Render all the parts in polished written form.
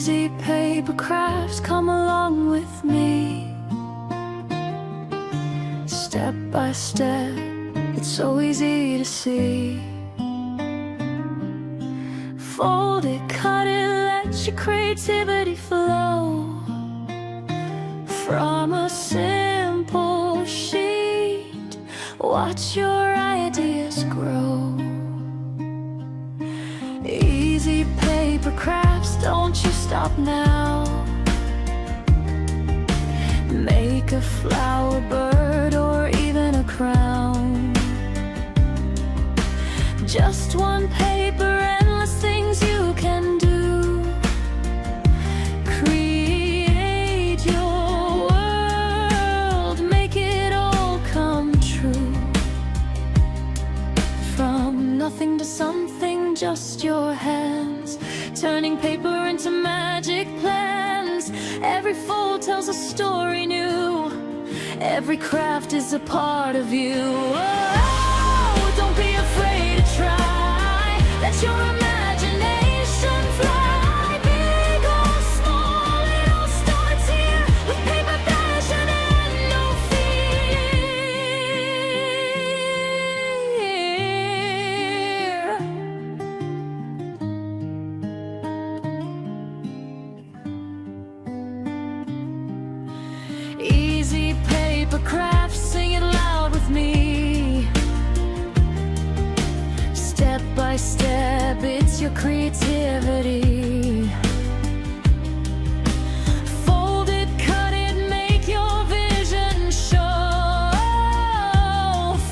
Easy paper crafts, come along with me. Step by step, it's so easy to see. Fold it, cut it, let your creativity flow. From a simple sheet, watch your ideas grow. Easy paper crafts, don't you stop now. Make a flower, bird, or even a crown. Just one paper, endless things you can do. Create your world, make it all come true. From nothing to something, just your hands, turning paper into magic plans. Every fold tells a story new. Every craft is a part of you. Oh, don't be afraid to try. Let your imagination fly. Big or small, it all starts here. With paper, passion, and no fear. Easy paper crafts, sing it loud with me. Step by step, it's your creativity. Fold it, cut it, make your vision show.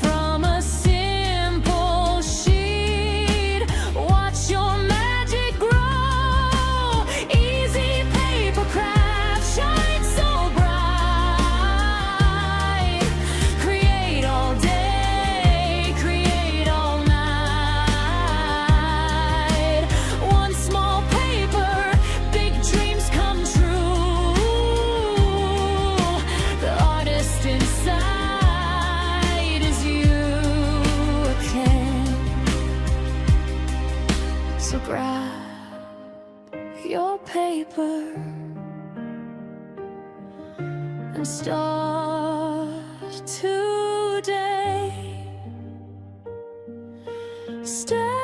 From a simple sheet, watch your magic grow. Easy paper craft, shine so bright. Create all day, create all night. One small paper, big dreams come true. The artist inside is you again. So grab your paper and start today. Step